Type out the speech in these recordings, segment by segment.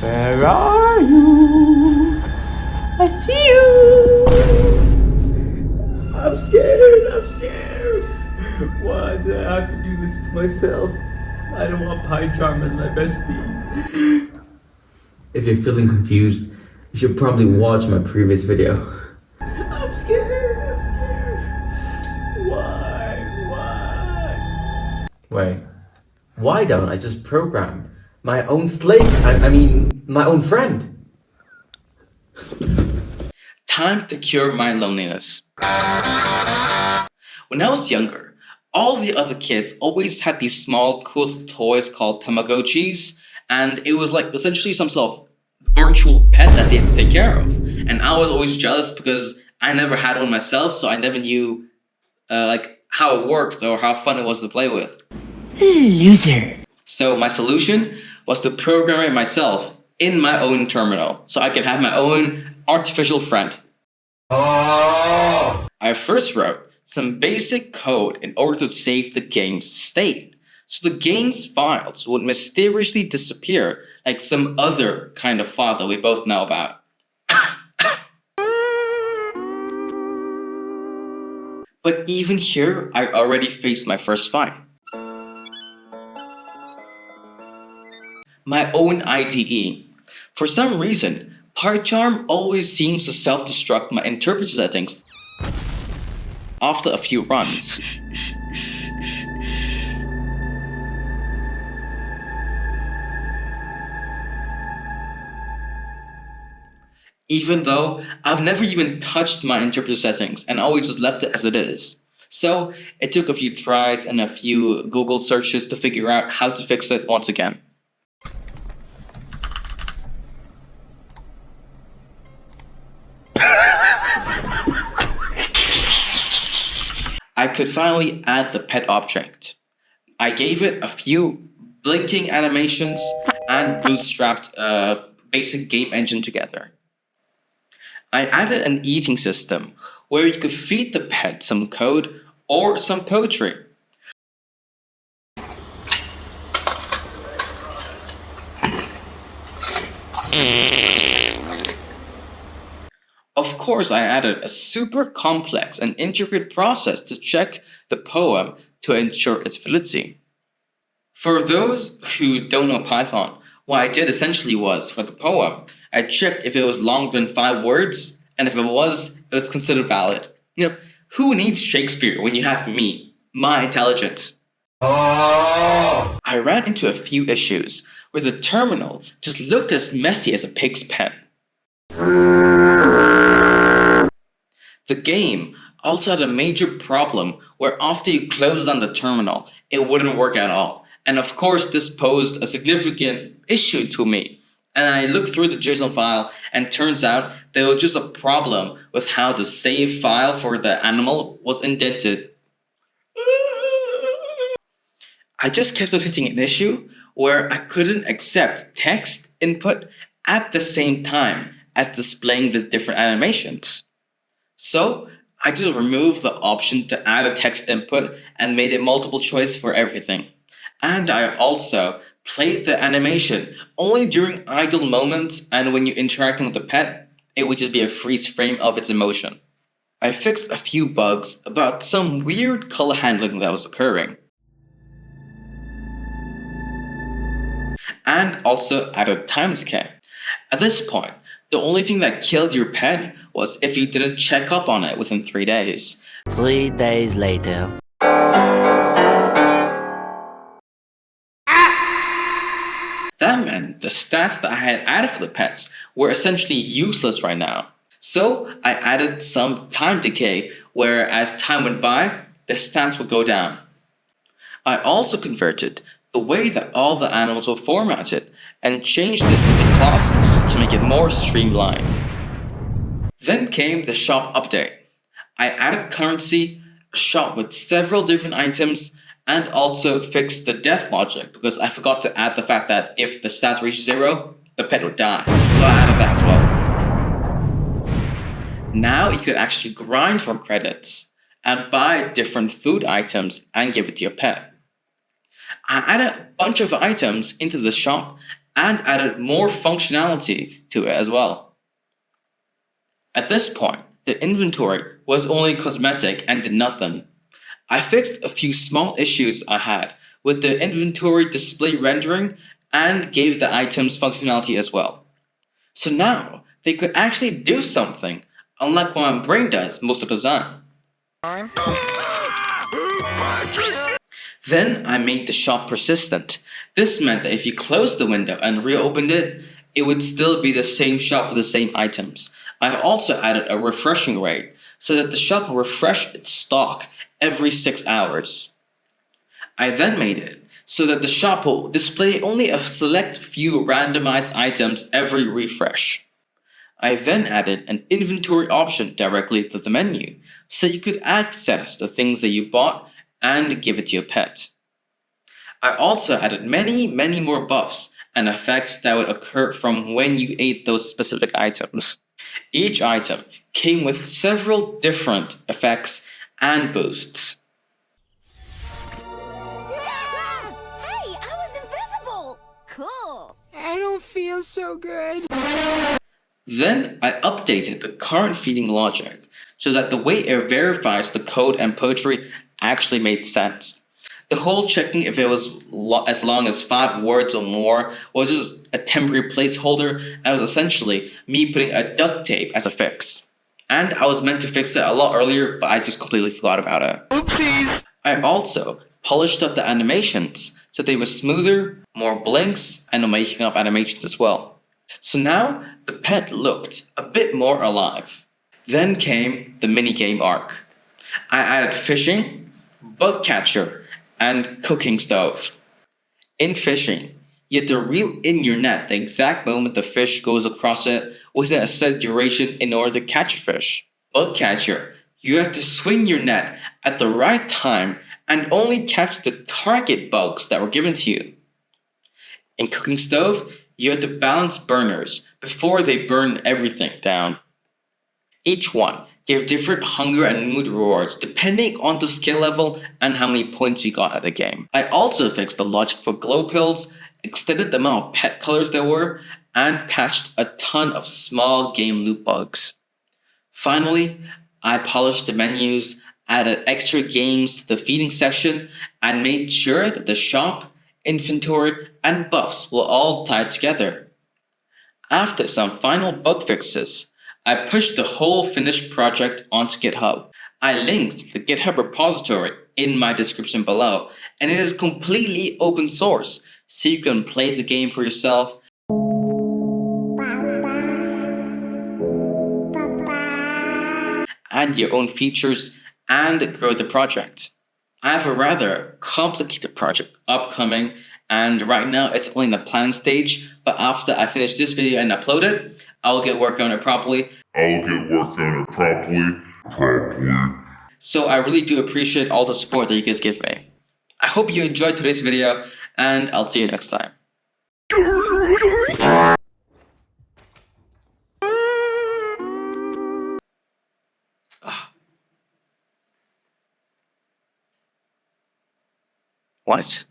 Where are you? I see you. I'm scared. Why do I have to do this to myself? I don't want Pie Charm as my bestie. If you're feeling confused, you should probably watch my previous video. I'm scared. Why? Wait, why don't I just program my own slave? I mean, my own friend. Time to cure my loneliness. When I was younger, all the other kids always had these small, cool toys called Tamagotchis, and it was like essentially some sort of virtual pet that they had to take care of. And I was always jealous because I never had one myself, so I never knew like how it worked or how fun it was to play with. Loser. So my solution was to program it myself in my own terminal, so I can have my own artificial friend. I first wrote some basic code in order to save the game's state, so the game's files would mysteriously disappear like some other kind of file that we both know about. But even here, I already faced my first fight. My own IDE. For some reason, PyCharm always seems to self-destruct my interpreter settings after a few runs. Even though I've never even touched my interpreter settings and always just left it as it is. So it took a few tries and a few Google searches to figure out how to fix it once again. I could finally add the pet object. I gave it a few blinking animations and bootstrapped a basic game engine together. I added an eating system where you could feed the pet some code or some poetry. Of course, I added a super complex and intricate process to check the poem to ensure its validity. For those who don't know Python, what I did essentially was, for the poem, I checked if it was longer than 5 words, and if it was considered valid. You know, who needs Shakespeare when you have me, my intelligence? I ran into a few issues where the terminal just looked as messy as a pig's pen. The game also had a major problem where after you closed down the terminal, it wouldn't work at all. And of course, this posed a significant issue to me. And I looked through the JSON file, and turns out there was just a problem with how the save file for the animal was indented. I just kept on hitting an issue where I couldn't accept text input at the same time as displaying the different animations. So I just removed the option to add a text input and made it multiple choice for everything. And I also played the animation only during idle moments, and when you're interacting with the pet, it would just be a freeze frame of its emotion. I fixed a few bugs about some weird color handling that was occurring. And also added time decay. At this point, the only thing that killed your pet was if you didn't check up on it within 3 days. 3 days later. That meant the stats that I had added for the pets were essentially useless right now. So I added some time decay where as time went by, the stats would go down. I also converted the way that all the animals were formatted and changed it into classes to make it more streamlined. Then came the shop update. I added currency, a shop with several different items, and also fixed the death logic because I forgot to add the fact that if the stats reach 0, the pet would die. So I added that as well. Now you could actually grind for credits and buy different food items and give it to your pet. I added a bunch of items into the shop and added more functionality to it as well. At this point, the inventory was only cosmetic and did nothing. I fixed a few small issues I had with the inventory display rendering and gave the items functionality as well. So now they could actually do something, unlike what my brain does most of the time. Then I made the shop persistent. This meant that if you closed the window and reopened it, it would still be the same shop with the same items. I also added a refreshing rate so that the shop will refresh its stock every 6 hours. I then made it so that the shop will display only a select few randomized items every refresh. I then added an inventory option directly to the menu so you could access the things that you bought and give it to your pet. I also added many more buffs and effects that would occur from when you ate those specific items. Each item came with several different effects and boosts. Hey, I was invisible! Cool! I don't feel so good. Then I updated the current feeding logic so that the way it verifies the code and poetry actually made sense. The whole checking if it was as long as 5 words or more was just a temporary placeholder, and it was essentially me putting a duct tape as a fix. And I was meant to fix it a lot earlier, but I just completely forgot about it. Oopsies. I also polished up the animations so they were smoother, more blinks, and making up animations as well. So now the pet looked a bit more alive. Then came the minigame arc. I added fishing, bug catcher, and cooking stove. In fishing, you have to reel in your net the exact moment the fish goes across it within a set duration in order to catch a fish. Bug catcher, you have to swing your net at the right time and only catch the target bugs that were given to you. In cooking stove, you have to balance burners before they burn everything down. Each one gave different hunger and mood rewards depending on the skill level and how many points you got at the game. I also fixed the logic for glow pills, extended the amount of pet colors there were, and patched a ton of small game loop bugs. Finally, I polished the menus, added extra games to the feeding section, and made sure that the shop, inventory, and buffs will all tie together. After some final bug fixes, I pushed the whole finished project onto GitHub. I linked the GitHub repository in my description below, and it is completely open source, so you can play the game for yourself. Add your own features and grow the project. I have a rather complicated project upcoming, and right now it's only in the planning stage, but after I finish this video and upload it, I'll get working on it properly. So I really do appreciate all the support that you guys give me. I hope you enjoyed today's video, and I'll see you next time. What?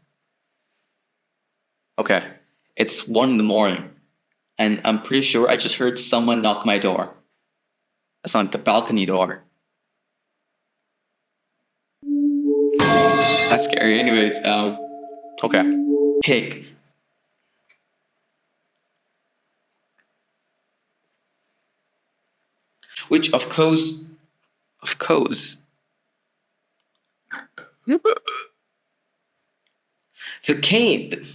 Okay, it's 1 in the morning, and I'm pretty sure I just heard someone knock my door. It's not the balcony door. That's scary. Anyways, okay. Pig. Which of course. The cane.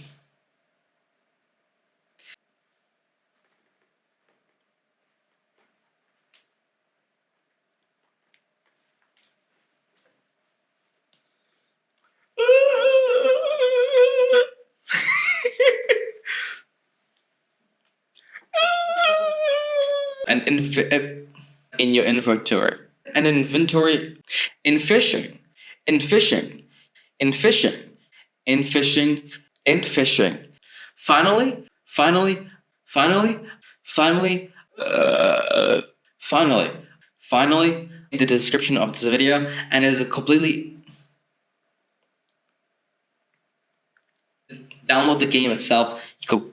In your inventory. An inventory in fishing. Finally, in the description of this video, and is a completely download the game itself. You go